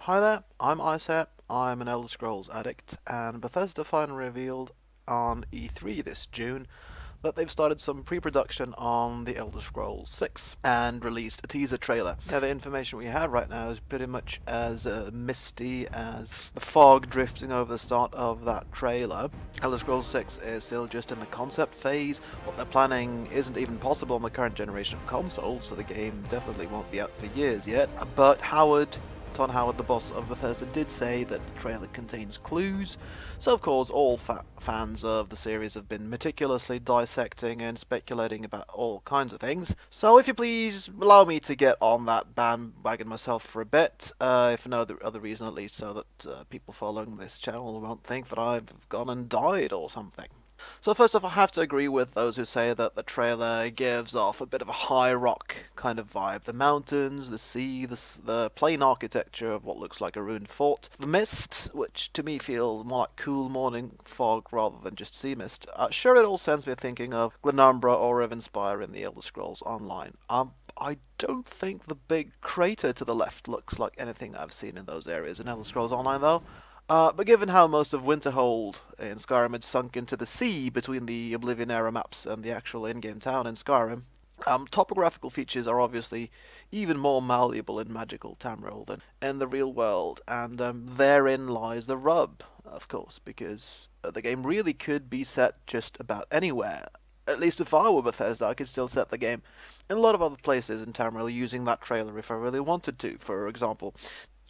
Hi there, I'm Icehair. I'm an Elder Scrolls addict, and Bethesda finally revealed on E3 this June that they've started some pre-production on the Elder Scrolls 6 and released a teaser trailer. Now, the information we have right now is pretty much as misty as the fog drifting over the start of that trailer. Elder Scrolls 6 is still just in the concept phase. What they're planning isn't even possible on the current generation of consoles, so the game definitely won't be out for years yet. But Todd Howard, the boss of Bethesda, did say that the trailer contains clues, so of course all fans of the series have been meticulously dissecting and speculating about all kinds of things. So if you please allow me to get on that bandwagon myself for a bit, if for no other reason at least, so that people following this channel won't think that I've gone and died or something. So first off, I have to agree with those who say that the trailer gives off a bit of a high rock kind of vibe. The mountains, the sea, the plain architecture of what looks like a ruined fort. The mist, which to me feels more like cool morning fog rather than just sea mist. Sure, it all sends me thinking of Glenumbra or Rivenspire in the Elder Scrolls Online. I don't think the big crater to the left looks like anything I've seen in those areas in Elder Scrolls Online though. But given how most of Winterhold in Skyrim had sunk into the sea between the Oblivion era maps and the actual in-game town in Skyrim, topographical features are obviously even more malleable in magical Tamriel than in the real world, and therein lies the rub, of course, because the game really could be set just about anywhere. At least if I were Bethesda, I could still set the game in a lot of other places in Tamriel using that trailer if I really wanted to. For example,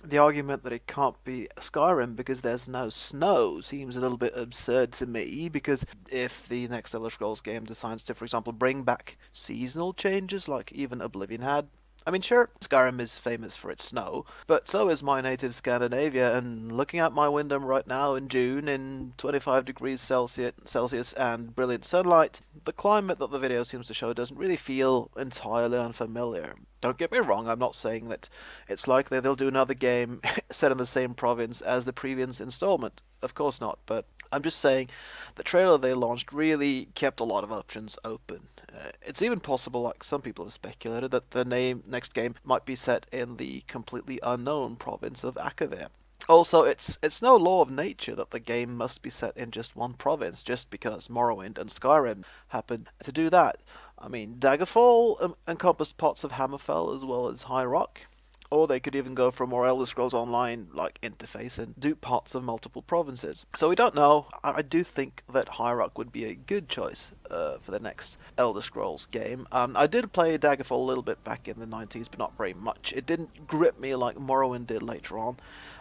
the argument that it can't be Skyrim because there's no snow seems a little bit absurd to me, because if the next Elder Scrolls game decides to, for example, bring back seasonal changes like even Oblivion had, I mean, sure, Skyrim is famous for its snow, but so is my native Scandinavia, and looking out my window right now in June in 25 degrees Celsius and brilliant sunlight, the climate that the video seems to show doesn't really feel entirely unfamiliar. Don't get me wrong, I'm not saying that it's likely they'll do another game set in the same province as the previous installment. Of course not, but I'm just saying the trailer they launched really kept a lot of options open. It's even possible, like some people have speculated, that the next game might be set in the completely unknown province of Akavir. Also, it's no law of nature that the game must be set in just one province, just because Morrowind and Skyrim happen to do that. I mean, Daggerfall encompassed parts of Hammerfell as well as High Rock. Or they could even go for a more Elder Scrolls Online like interface and do parts of multiple provinces. So we don't know. I do think that High Rock would be a good choice for the next Elder Scrolls game. I did play Daggerfall a little bit back in the 90s, but not very much. It didn't grip me like Morrowind did later on.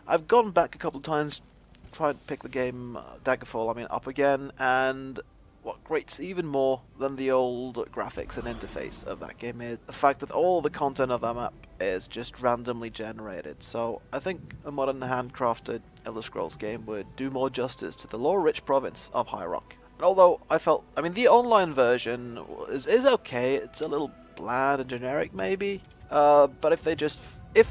I've gone back a couple of times, tried to pick the game Daggerfall, up again, and what grates even more than the old graphics and interface of that game is the fact that all the content of that map is just randomly generated. So I think a modern handcrafted Elder Scrolls game would do more justice to the lore-rich province of High Rock. And although the online version is okay, it's a little bland and generic maybe, but if they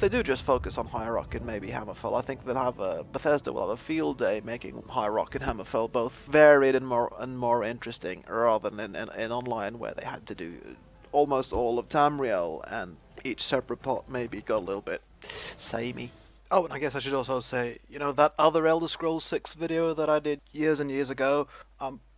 do just focus on High Rock and maybe Hammerfell, I think Bethesda will have a field day making High Rock and Hammerfell both varied and more interesting, rather than in online where they had to do almost all of Tamriel and each separate part maybe got a little bit samey. Oh, and I guess I should also say, that other Elder Scrolls 6 video that I did years and years ago,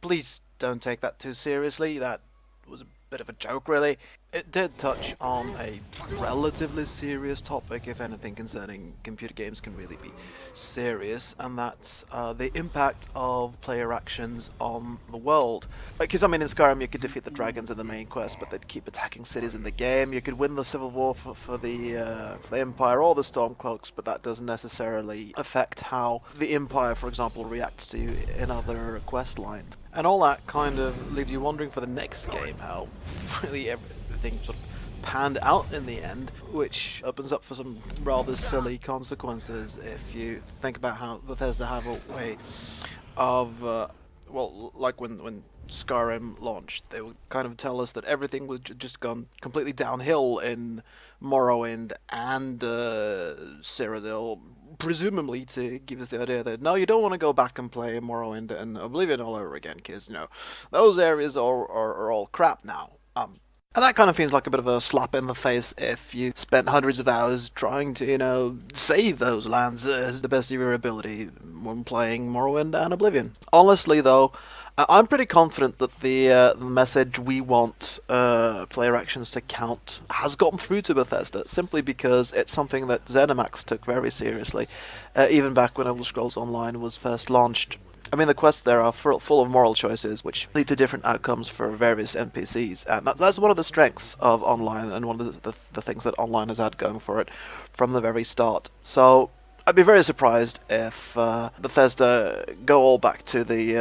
please don't take that too seriously. That was a bit of a joke, really. It did touch on a relatively serious topic, if anything, concerning computer games can really be serious, and that's the impact of player actions on the world. Because, in Skyrim you could defeat the dragons in the main quest, but they'd keep attacking cities in the game. You could win the civil war for the Empire or the Stormcloaks, but that doesn't necessarily affect how the Empire, for example, reacts to you in other quest lines. And all that kind of leaves you wondering for the next game how really everything sort of panned out in the end, which opens up for some rather silly consequences if you think about how Bethesda have a way of, like when Skyrim launched, they would kind of tell us that everything was just gone completely downhill in Morrowind and Cyrodiil, presumably to give us the idea that no, you don't want to go back and play Morrowind and Oblivion all over again, because those areas are all crap now. And that kind of feels like a bit of a slap in the face if you spent hundreds of hours trying to, save those lands as the best of your ability when playing Morrowind and Oblivion. Honestly, though, I'm pretty confident that the message "we want player actions to count" has gotten through to Bethesda, simply because it's something that ZeniMax took very seriously, even back when Elder Scrolls Online was first launched. I mean, the quests there are full of moral choices, which lead to different outcomes for various NPCs, and that's one of the strengths of Online, and one of the things that Online has had going for it from the very start. So I'd be very surprised if Bethesda go all back to the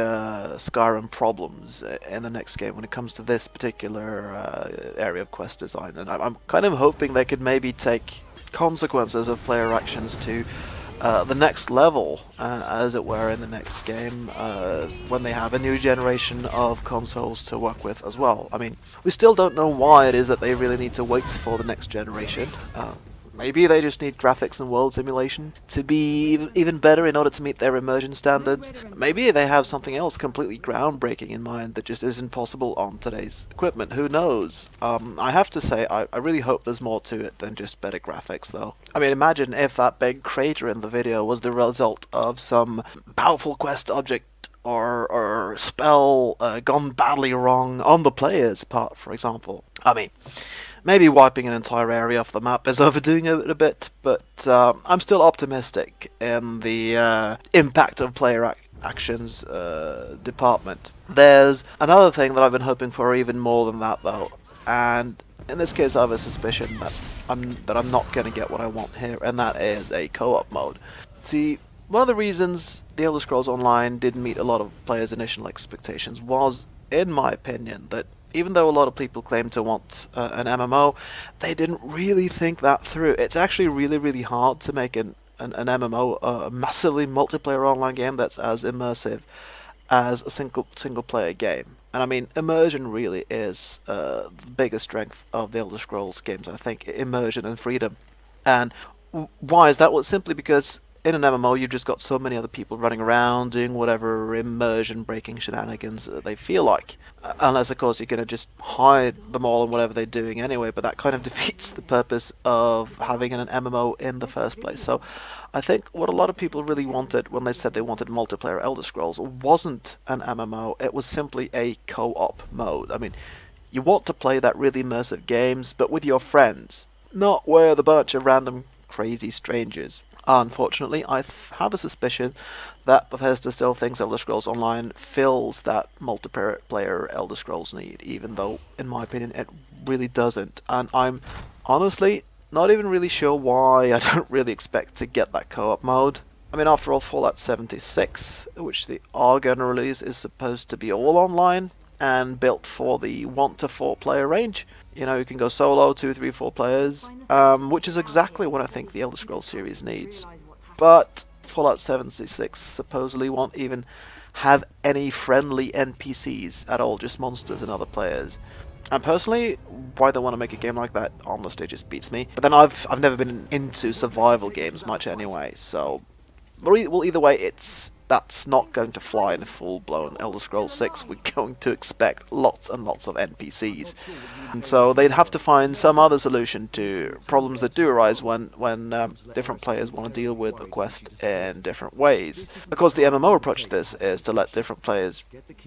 Skyrim problems in the next game when it comes to this particular area of quest design, and I'm kind of hoping they could maybe take consequences of player actions to the next level, as it were, in the next game, when they have a new generation of consoles to work with as well. I mean, we still don't know why it is that they really need to wait for the next generation. Maybe they just need graphics and world simulation to be even better in order to meet their immersion standards. Maybe they have something else completely groundbreaking in mind that just isn't possible on today's equipment. Who knows? I have to say, I really hope there's more to it than just better graphics, though. I mean, imagine if that big crater in the video was the result of some powerful quest object or spell gone badly wrong on the player's part, for example. I mean, maybe wiping an entire area off the map is overdoing it a bit, but I'm still optimistic in the impact of player actions department. There's another thing that I've been hoping for even more than that, though, and in this case I have a suspicion that I'm not going to get what I want here, and that is a co-op mode. See, one of the reasons The Elder Scrolls Online didn't meet a lot of players' initial expectations was, in my opinion, that even though a lot of people claim to want an MMO, they didn't really think that through. It's actually really hard to make an MMO, a massively multiplayer online game that's as immersive as a single player game. And I mean, immersion really is the biggest strength of the Elder Scrolls games, I think. Immersion and freedom. And why is that? Well, it's simply because in an MMO, you've just got so many other people running around doing whatever immersion-breaking shenanigans they feel like. Unless, of course, you're going to just hide them all in whatever they're doing anyway, but that kind of defeats the purpose of having an MMO in the first place. So I think what a lot of people really wanted when they said they wanted multiplayer Elder Scrolls wasn't an MMO, it was simply a co-op mode. I mean, you want to play that really immersive games, but with your friends, not with a bunch of random crazy strangers. Unfortunately, I have a suspicion that Bethesda still thinks Elder Scrolls Online fills that multiplayer Elder Scrolls need, even though, in my opinion, it really doesn't. And I'm honestly not even really sure why I don't really expect to get that co-op mode. I mean, after all, Fallout 76, which they are going to release, is supposed to be all online and built for the 1 to 4 player range. You know, you can go solo, 2, 3, 4 players, which is exactly what I think the Elder Scrolls series needs. But Fallout 76 supposedly won't even have any friendly NPCs at all, just monsters and other players. And personally, why they want to make a game like that honestly just beats me. But then I've never been into survival games much anyway, so well, either way, that's not going to fly in a full-blown Elder Scrolls 6. We're going to expect lots and lots of NPCs. And so they'd have to find some other solution to problems that do arise when different players want to deal with a quest in different ways. Of course, the MMO approach to this is to let different players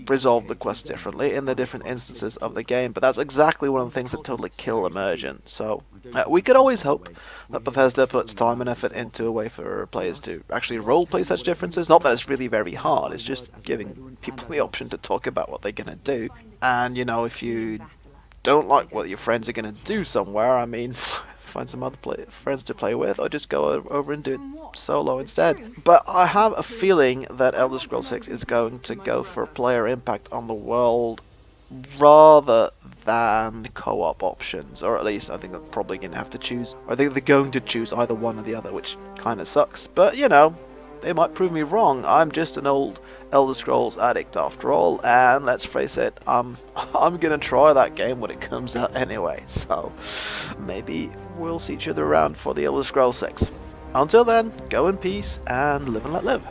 resolve the quest differently in the different instances of the game, but that's exactly one of the things that totally kill immersion. So we could always hope that Bethesda puts time and effort into a way for players to actually roleplay such differences. Not that it's really very hard, it's just giving people the option to talk about what they're going to do. And, you know, if you don't like what your friends are going to do somewhere, I mean, find some other friends to play with, or just go over and do it solo instead. But I have a feeling that Elder Scrolls 6 is going to go for player impact on the world rather than co-op options, or at least I think they're probably going to have to choose, or I think they're going to choose either one or the other, which kind of sucks. But, you know, they might prove me wrong. I'm just an old Elder Scrolls addict after all, and let's face it, I'm gonna try that game when it comes out anyway, so maybe we'll see each other around for the Elder Scrolls 6. Until then, go in peace and live and let live.